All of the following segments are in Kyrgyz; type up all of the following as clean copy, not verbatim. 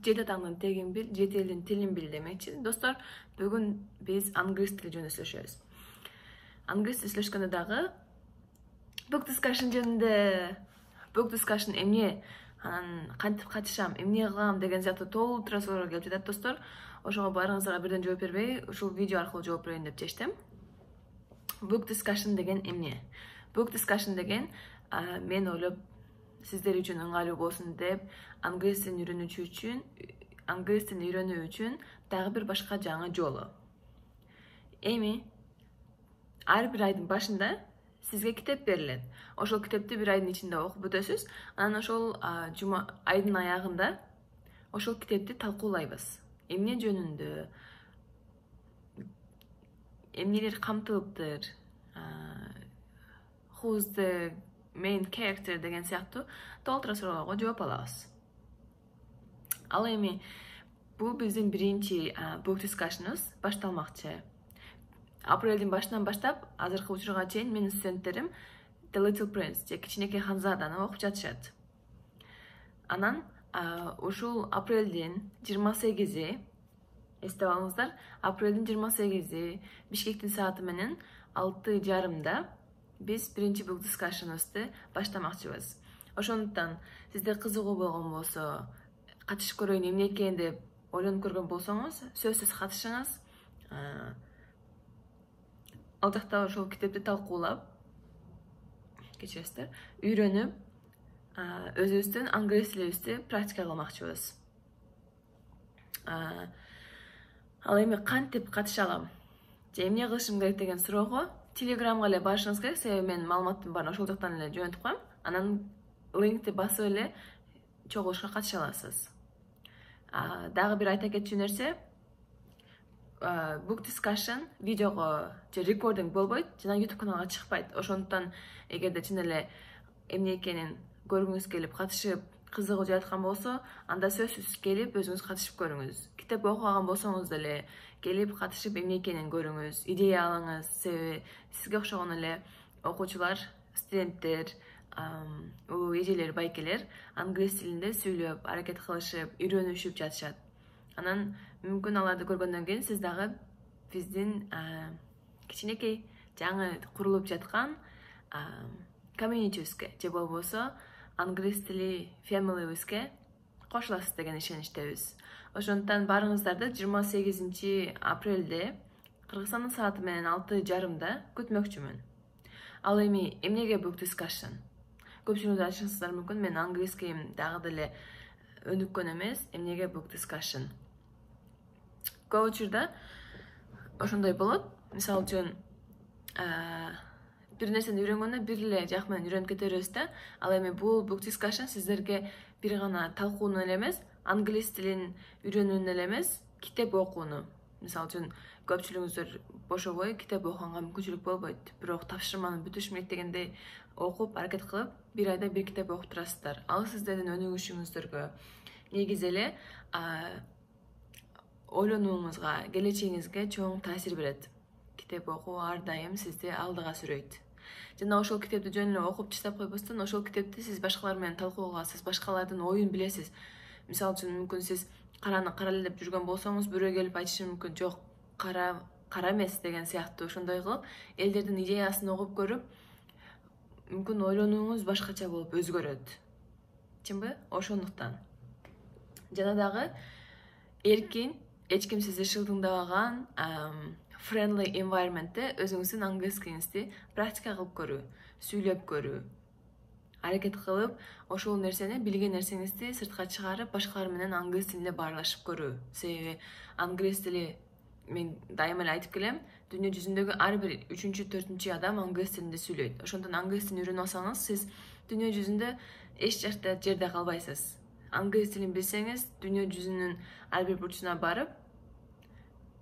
жети атаңдын тегин бил, жети элдин тилин бил демекчи. Достор, бүгүн биз англис тили жөнүндө сүйлөшөбүз. Англис тили сүйлөшкөндө дагы book discussion жөнүндө, book discussion эмне, анан кантип катышам, эмне кылам деген сыяктуу толтура суроолор келип жатат, достор. Ошого баарыңыздарга бирден жооп бербей, ушул видео аркылуу жооп берейин деп чечтим. Book discussion деген эмне? Book discussion деген мен ойлоп сиздер үчүн ыңгайлуу болсун деп англис тилин үйрөнүү үчүн дагы бир башка жаңы жолу. Эми ар бир айдын башында сизге китеп берилет. Ошол китепти бир айдын ичинде окуп өтөсүз. Анан ошол айдын аягында ошол китепти талкуулайбыз. Эмне жөнүндө, эмнелер камтылыптыр, who's the main character деген сыяктуу толтура суроолорго жооп алабыз. Ал эми бул биздин биринчи book discussion'ыбыз башталмакчы. Апрелдин башынан баштап азыркы учурга чейин менин студенттерим The Little Prince же Кичинекей ханзаданы окуп жатышат. Анан ушул апрелдин 28-и, эстеп алыңыздар, апрелдин 28-и Бишкектин сааты менен 6:30 биз биринчи book discussion'ыбызды баштамакчыбыз. Ошондуктан сизде кызыгуу болгон болсо, катышып көрөйүн эмне экен деп ойлонуп көргөн болсоңуз, сөзсүз катышыңыз. Ал жакта ошол китепти талкуулап, кечиресиздер, үйрөнүп, өзүбүздүн англис тилибизди практика кылмакчыбыз. Ал эми кантип катыша алам же эмне кылышым керек деген суроого Телеграмга эле барышыңыз керек, себеби мен маалыматтын баарын ошол жактан эле жөнөтүп коем. Анан линкти басып эле чогулушка катыша аласыз. Дагы бир айта кетчү нерсе, book discussion видеого же рекординг болбойт, жана YouTube каналга чыкпайт. Ошондуктан эгерде чын эле эмне экенин көргүңүз келип, катышып кызыгып жаткан болсо, анда сөзсүз келип өзүңүз катышып көрүңүз. Китеп окуган болсоңуз деле келип катышып эмне экенин көрүңүз, идея алыңыз. Себеби сизге окшогон эле окуучулар, студенттер, улуу эжелер, байкелер англис тилинде сүйлөп, аракет кылышып, үйрөнүшүп жатышат. Анан мүмкүн аларды көргөндөн кийин сиз дагы биздин кичинекей жаңы курулуп жаткан комьюнитибизге же болбосо англис тили фэмилибизге кошуласыз деген ишеничтебиз. Ошондуктан баарыңыздарды 28 апрелде Кыргызстандын сааты менен 6:30 күтмөкчүмүн. Ал эми эмнеге book discussion? Көпчүлүгүңүз айтышыңыздар мүмкүн, мен англискийим дагы деле өнүккөн эмес, эмнеге book discussion? Көп учурда ошондой болот. Мисалы үчүн, бир нерсени үйрөнгөндө бир эле жак менен үйрөнүп кете беребиз да. Ал эми бул book discussion сиздерге бир гана талкууну эле эмес, англис тилин үйрөнүүнү эле эмес, китеп окууну. Мисалы үчүн, көпчүлүгүңүздөр бошобой китеп окуганга мүмкүнчүлүк болбойт. Бирок тапшырманы бүтүш менен дегендей окуп, аракет кылып, бир айда бир китеп окуп турасыздар. Ал сиздердин өнүгүшүңүздөргө, негизи эле ойлонууңузга, келечегиңизге чоң таасир берет. Китеп окуу ар дайым сизди алдыга сүрөйт. Жана ошол китепти жөн эле окуп таштап койбостон, ошол китепти сиз башкалар менен талкууласыз, башкалардын оюн билесиз. Мисалы үчүн, мүмкүн сиз караны кара эле деп жүргөн болсоңуз, бирөө келип айтышы мүмкүн, жок, кара эмес деген сыяктуу ошондой кылып, элдердин идеясын окуп көрүп, мүмкүн ойлонууңуз башкача болуп өзгөрөт. Чынбы? Ошондуктан. Жана дагы эркин, эч ким сизди шылтыңдабаган, friendly environment'те өзүңүздүн англискиңизди практика кылып көрүү, сүйлөп көрүү, аракет кылып, ошол нерсени, билген нерсеңизди сыртка чыгарып, башкалар менен англис тилинде баарлашып көрүү. Себеби англис тили, мен дайыма эле айтып келем, дүйнө жүзүндөгү ар бир 3-4 адам англис тилинде сүйлөйт. Ошондон англис тилин үйрөнүп алсаңыз, сиз дүйнө жүзүндө эч жакта жерде калбайсыз. Англис тилин билсеңиз, дүйнө жүзүнүн ар бир бурчуна барып,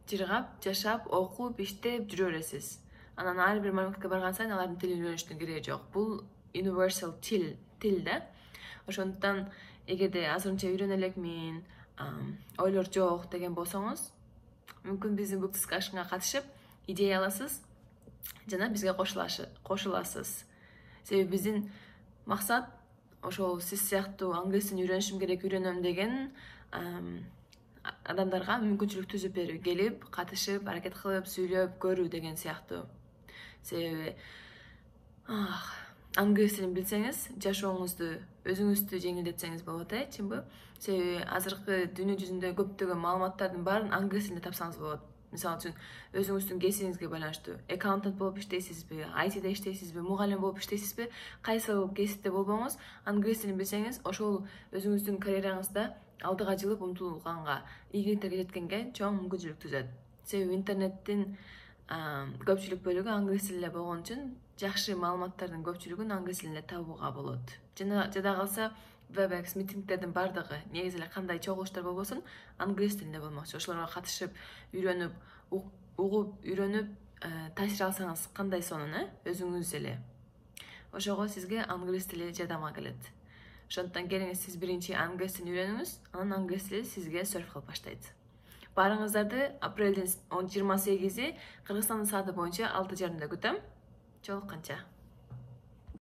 жыргап, жашап, окуп, иштеп жүрө бересиз. Анан ар бир мамлекетке барган сайын алардын тилин үйрөнүштүн кереги жок. Бул universal тил да. Ошондуктан эгерде азырынча үйрөнө элекмин, ойлор жок деген болсоңуз, мүмкүн биздин book discussion'га катышып, идея аласыз жана бизге кошуласыз. Себеби биздин максат ошол сиз сыяктуу англис тилин үйрөнүшүм керек, үйрөнөм деген адамдарга мүмкүнчүлүк түзүп берүү, келип катышып аракет кылып сүйлөп көрүү деген сыяктуу. Себеби англис тилин билсеңиз жашооңузду өзүңүздү жеңилдетсеңиз болот, чынбы? Себеби азыркы дүйнө жүзүндө көптөгөн маалыматтардын баарын англис тилинде тапсаңыз болот. Мисалы үчүн өзүңүздүн кесибиңизге байланыштуу аккаунтант болуп иштейсизби, айтиде иштейсизби, мугалим болуп иштейсизби, кайсы кесипте болбоңуз, англис тилин билсеңиз ошол өзүңүздүн карьераңызда алдыга жылып умтулганга, ийгиликтерге жеткенге чоң мүмкүнчүлүк түзөт. Себеби интернеттин көпчүлүк бөлүгү англис тилинде болгон үчүн жакшы маалыматтардын көпчүлүгүн англис тилинде табууга болот. Жада калса WebEx митингдердин бардыгы негизи эле кандай чогулуштар болбосун англис тилинде болмокчу. Ошолорго катышып, үйрөнүп, угуп, үйрөнүп, таасир алсаңыз кандай сонун, өзүңүз эле. Ошого сизге англис тили жардамга келет. Ошондуктан келиңиз сиз биринчи англис тилин үйрөнүңүз, анан англис тили сизге серв кылып баштайт. Баарыңыздарды апрелдин 28-и Кыргызстандын сааты боюнча 6:30 күтөм. Жолукканча.